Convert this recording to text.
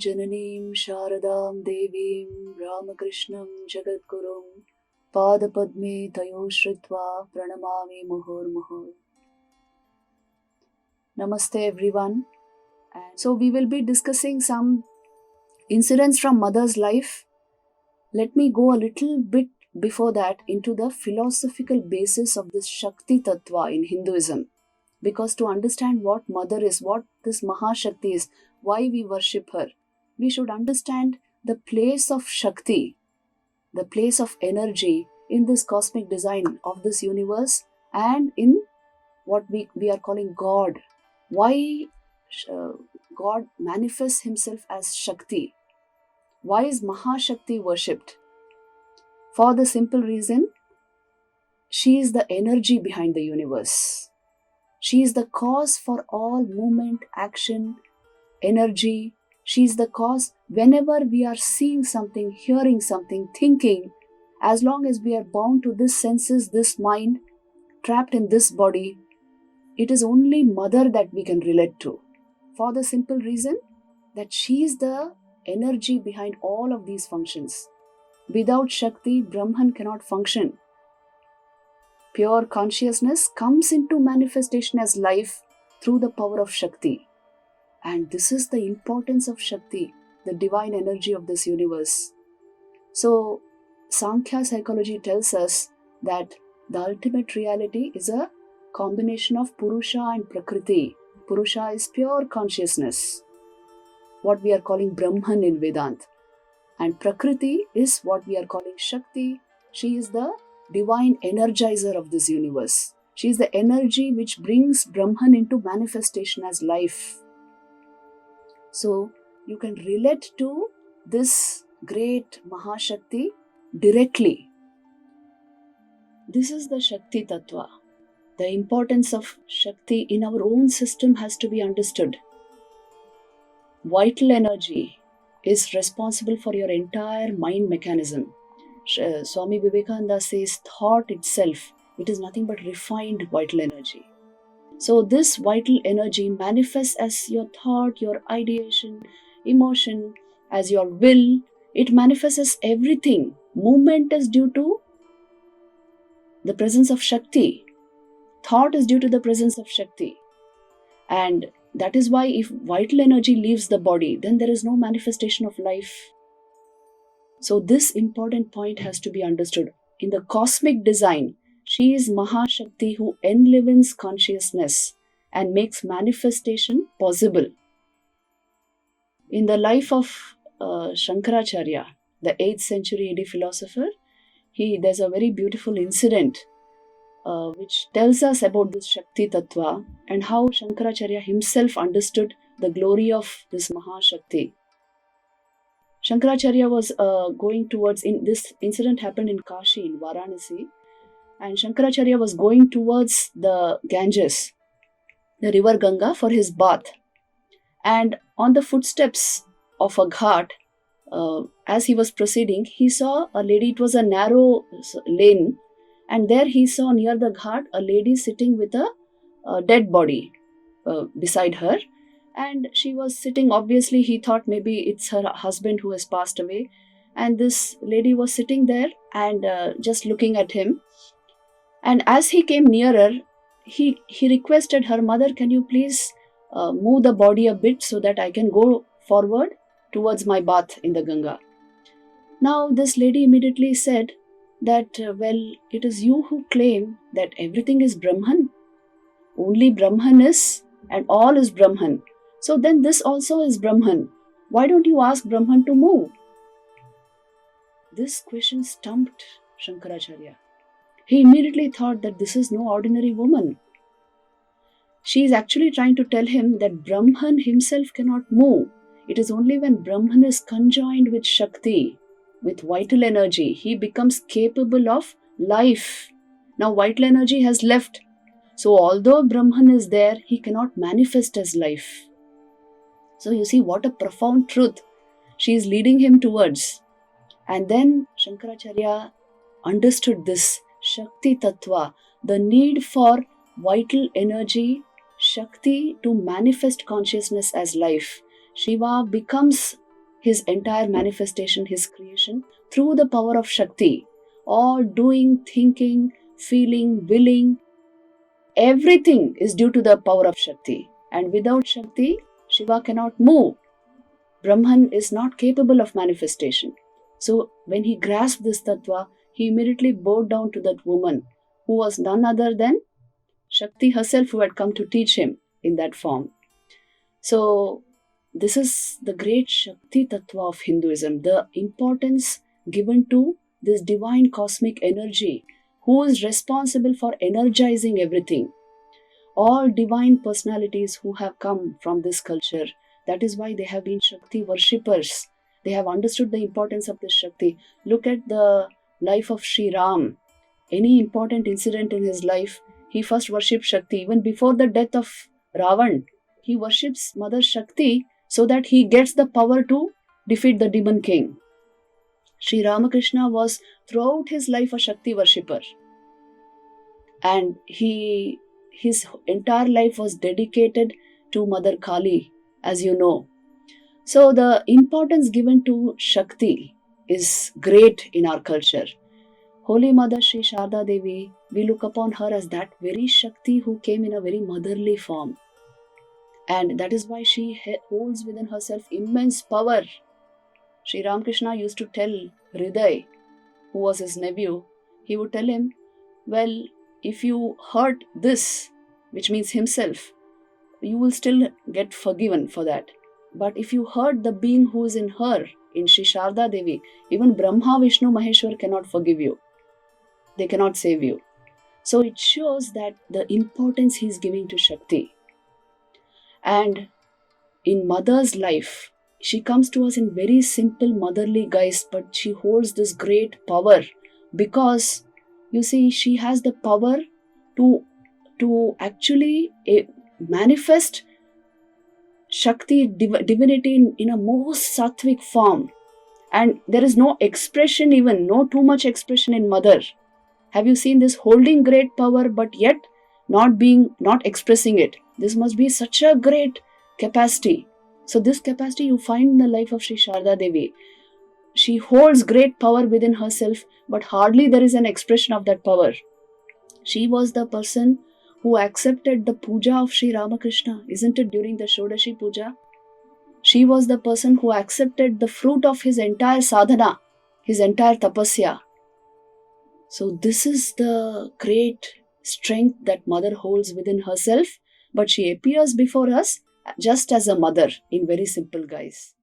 Jananeem Sharadam Devim Ramakrishnam Jagadgurum Padapadme Tayo Shritva Pranamami Muhur Muhur. Namaste everyone. And so we will be discussing some incidents from mother's life. Let me go a little bit before that into the philosophical basis of this Shakti Tattva in Hinduism. Because to understand what mother is, what this Mahashakti is, why we worship her, we should understand the place of Shakti, the place of energy in this cosmic design of this universe and in what we are calling God. Why God manifests himself as Shakti? Why is Mahashakti worshipped? For the simple reason, she is the energy behind the universe. She is the cause for all movement, action, energy. She is the cause whenever we are seeing something, hearing something, thinking. As long as we are bound to this senses, this mind, trapped in this body, it is only mother that we can relate to. For the simple reason that she is the energy behind all of these functions. Without Shakti, Brahman cannot function. Pure consciousness comes into manifestation as life through the power of Shakti. And this is the importance of Shakti, the divine energy of this universe. So, Sankhya psychology tells us that the ultimate reality is a combination of Purusha and Prakriti. Purusha is pure consciousness, what we are calling Brahman in Vedanta. And Prakriti is what we are calling Shakti. She is the divine energizer of this universe. She is the energy which brings Brahman into manifestation as life. So, you can relate to this great Mahashakti directly. This is the Shakti Tattva. The importance of Shakti in our own system has to be understood. Vital energy is responsible for your entire mind mechanism. Swami Vivekananda says thought itself, it is nothing but refined vital energy. So this vital energy manifests as your thought, your ideation, emotion, as your will. It manifests as everything. Movement is due to the presence of Shakti. Thought is due to the presence of Shakti. And that is why if vital energy leaves the body, then there is no manifestation of life. So this important point has to be understood. In the cosmic design, she is Mahashakti who enlivens consciousness and makes manifestation possible. In the life of Shankaracharya, the 8th century AD philosopher, there's a very beautiful incident which tells us about this Shakti Tattva and how Shankaracharya himself understood the glory of this Mahashakti. Shankaracharya was going towards, this incident happened in Kashi, in Varanasi, and Shankaracharya was going towards the Ganges, the river Ganga, for his bath. And on the footsteps of a ghat, as he was proceeding, he saw a lady. It was a narrow lane, and there he saw near the ghat a lady sitting with a dead body beside her. And she was sitting, obviously he thought maybe it's her husband who has passed away. And this lady was sitting there and just looking at him. And as he came nearer, he requested her, "Mother, can you please move the body a bit so that I can go forward towards my bath in the Ganga?" Now this lady immediately said that, "Well, it is you who claim that everything is Brahman. Only Brahman is, and all is Brahman. So then this also is Brahman. Why don't you ask Brahman to move?" This question stumped Shankaracharya. He immediately thought that this is no ordinary woman. She is actually trying to tell him that Brahman himself cannot move. It is only when Brahman is conjoined with Shakti, with vital energy, he becomes capable of life. Now vital energy has left. So although Brahman is there, he cannot manifest as life. So you see what a profound truth she is leading him towards. And then Shankaracharya understood this Shakti Tattva, the need for vital energy, Shakti, to manifest consciousness as life. Shiva becomes his entire manifestation, his creation, through the power of Shakti. All doing, thinking, feeling, willing, everything is due to the power of Shakti. And without Shakti, Shiva cannot move. Brahman is not capable of manifestation. So when he grasped this tattva, he immediately bowed down to that woman who was none other than Shakti herself, who had come to teach him in that form. So this is the great Shakti tattva of Hinduism, the importance given to this divine cosmic energy who is responsible for energizing everything. All divine personalities who have come from this culture, that is why they have been Shakti worshippers. They have understood the importance of this Shakti. Look at the life of Sri Ram. Any important incident in his life, he first worshipped Shakti. Even before the death of Ravan, he worships Mother Shakti so that he gets the power to defeat the demon king. Sri Ramakrishna was throughout his life a Shakti worshipper. And his entire life was dedicated to Mother Kali, as you know. So the importance given to Shakti is great in our culture. Holy Mother Sri Sharda Devi, we look upon her as that very Shakti who came in a very motherly form. And that is why she holds within herself immense power. Sri Ramakrishna used to tell Hriday, who was his nephew, he would tell him, well, if you hurt this, which means himself, you will still get forgiven for that. But if you hurt the being who is in her, in Sri Sharda Devi, even Brahma, Vishnu, Maheshwar cannot forgive you. They cannot save you. So it shows that the importance he is giving to Shakti. And in Mother's life, she comes to us in very simple motherly guise, but she holds this great power because, you see, she has the power to actually manifest Shakti, divinity in a most sattvic form. And there is no expression, even no too much expression in Mother. Have you seen this holding great power but yet not expressing it? This must be such a great capacity. So this capacity you find in the life of Sri Sharda Devi. She holds great power within herself, but hardly there is an expression of that power. She was the person who accepted the puja of Sri Ramakrishna, isn't it, during the Shodashi puja? She was the person who accepted the fruit of his entire sadhana, his entire tapasya. So this is the great strength that Mother holds within herself, but she appears before us just as a mother in very simple guise.